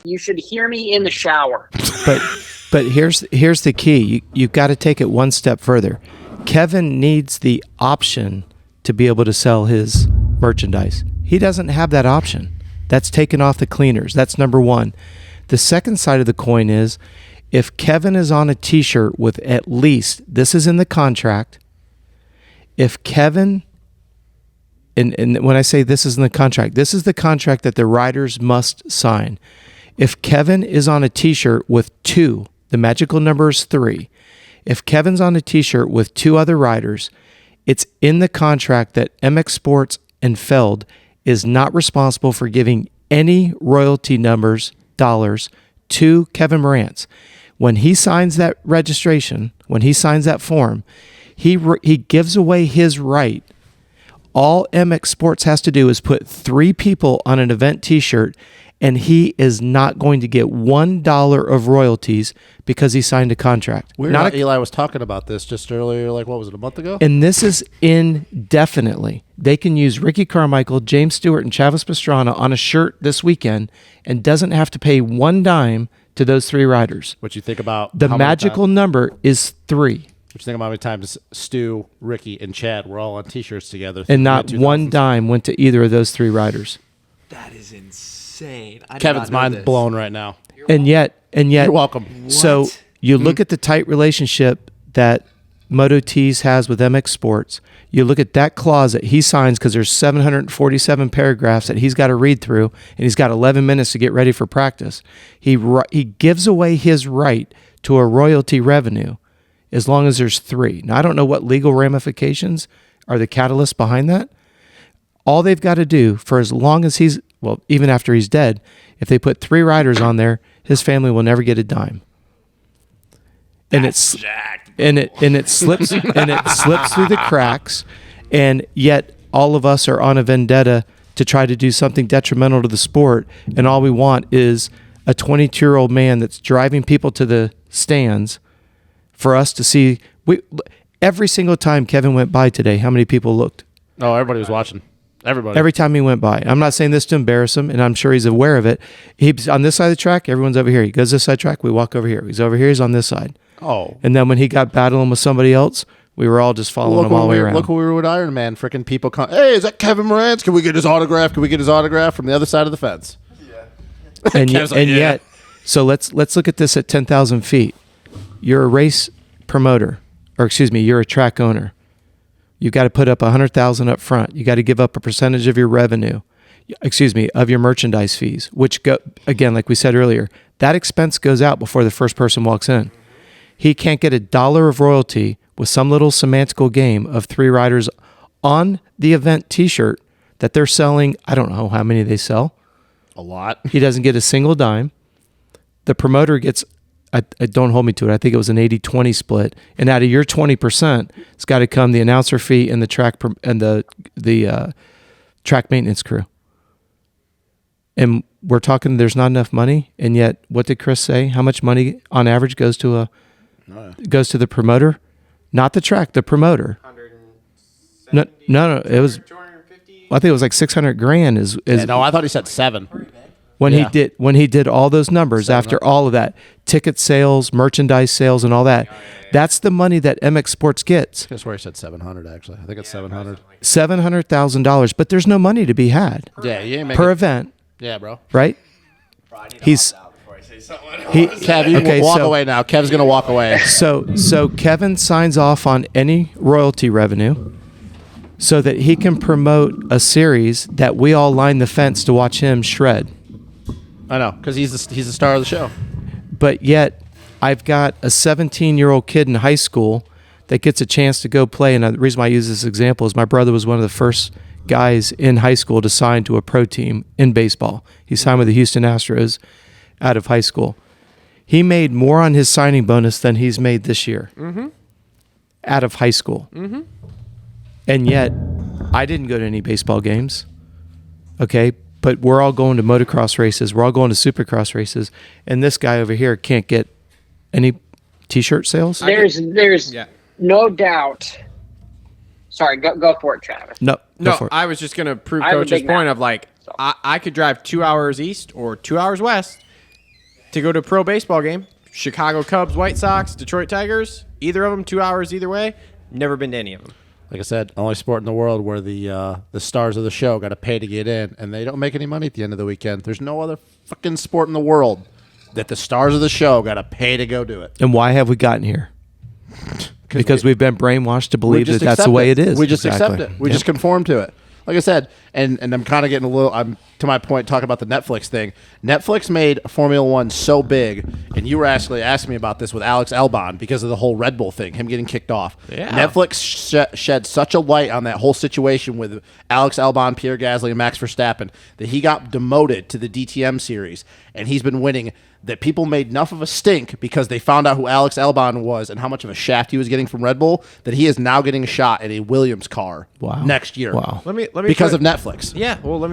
You should hear me in the shower. But here's the key. You've got to take it one step further. Kevin needs the option to be able to sell his merchandise. He doesn't have that option. That's taken off the cleaners. That's number one. The second side of the coin is if Kevin is on a T-shirt with at least, this is in the contract, if Kevin, and when I say this is in the contract, this is the contract that the riders must sign. If Kevin is on a T-shirt with 2, the magical number is 3. If Kevin's on a T-shirt with 2 other riders, it's in the contract that MX Sports and Feld is not responsible for giving any royalty dollars to Kevin Morantz. When he signs that registration, when he signs that form, he gives away his right. All MX Sports has to do is put 3 people on an event T-shirt, and he is not going to get $1 of royalties because he signed a contract. Eli was talking about this just earlier, like, what was it, a month ago? And this is indefinitely. They can use Ricky Carmichael, James Stewart, and Chavis Pastrana on a shirt this weekend and doesn't have to pay 1 dime to those 3 riders. What you think about the magical number is 3. What you think about how many times Stu, Ricky, and Chad were all on T-shirts together? And not 1 dime went to either of those 3 riders. That is insane. Kevin's mind blown right now. And yet, you're welcome. So you look at the tight relationship that Moto Tees has with MX Sports. You look at that clause that he signs because there's 747 paragraphs that he's got to read through, and he's got 11 minutes to get ready for practice. He gives away his right to a royalty revenue as long as there's 3. Now, I don't know what legal ramifications are the catalyst behind that. All they've got to do for as long as even after he's dead, if they put 3 riders on there, his family will never get a dime. And it slips through the cracks, and yet all of us are on a vendetta to try to do something detrimental to the sport, and all we want is a 22-year-old man that's driving people to the stands for us to see. Every single time Kevin went by today, how many people looked? Oh, everybody was watching. Everybody. Every time he went by. I'm not saying this to embarrass him, and I'm sure he's aware of it. He's on this side of the track, everyone's over here. He goes this side of the track, we walk over here. He's over here, he's on this side. Oh. And then when he got battling with somebody else, we were all just following him all the way around. Look who we were with Iron Man. Freaking people come, hey, is that Kevin Morantz? Can we get his autograph? Can we get his autograph from the other side of the fence? Yeah. Yet, so let's look at this at 10,000 feet. You're a race promoter, you're a track owner. You've got to put up $100,000 up front. You got to give up a percentage of your revenue, of your merchandise fees, which go, again, like we said earlier, that expense goes out before the first person walks in. He can't get $1 of royalty with some little semantical game of 3 riders on the event T-shirt that they're selling. I don't know how many they sell. A lot. He doesn't get a single dime. The promoter gets, don't hold me to it, I think it was an 80-20 split. And out of your 20%, it's got to come the announcer fee and the track track maintenance crew. And we're talking there's not enough money, and yet what did Chris say? How much money on average goes to the promoter? Not the track, the promoter. No, it was. I think it was like $600,000. No, I thought he said 7. When he did all those numbers after all of that, ticket sales, merchandise sales, and all that, that's the money that MX Sports gets. I swear he said 700. Actually, I think it's 700. $700,000, but there's no money to be had. Yeah, you ain't per event. Yeah, bro. Right? He's. Kev, you can walk away now. Kev's gonna walk away. So Kevin signs off on any royalty revenue, so that he can promote a series that we all line the fence to watch him shred. I know, because he's the star of the show. But yet, I've got a 17-year-old kid in high school that gets a chance to go play. And the reason why I use this example is my brother was one of the first guys in high school to sign to a pro team in baseball. He signed with the Houston Astros out of high school. He made more on his signing bonus than he's made this year out of high school. Mm-hmm. And yet, I didn't go to any baseball games. Okay, but we're all going to motocross races. We're all going to supercross races. And this guy over here can't get any T-shirt sales? There's no doubt. Sorry, go for it, Travis. No, I was just going to prove Coach's point of like, I could drive 2 hours east or 2 hours west, to go to a pro baseball game. Chicago Cubs, White Sox, Detroit Tigers. Either of them, 2 hours either way. Never been to any of them. Like I said, only sport in the world where the stars of the show got to pay to get in, and they don't make any money at the end of the weekend. There's no other fucking sport in the world that the stars of the show got to pay to go do it. And why have we gotten here? Because we've been brainwashed to believe that that's the way it is. We just Exactly. accept it. We just conform to it. Like I said, and I'm kind of getting a little. I'm to my point talking about the Netflix thing. Netflix made Formula One so big, and you were actually asking me about this with Alex Albon because of the whole Red Bull thing, him getting kicked off. Yeah. Netflix shed such a light on that whole situation with Alex Albon, Pierre Gasly, and Max Verstappen that he got demoted to the DTM series, and he's been winning. That people made enough of a stink because they found out who Alex Albon was and how much of a shaft he was getting from Red Bull that he is now getting a shot at a Williams car next year. Wow. Let me because of Netflix. Yeah, well, let me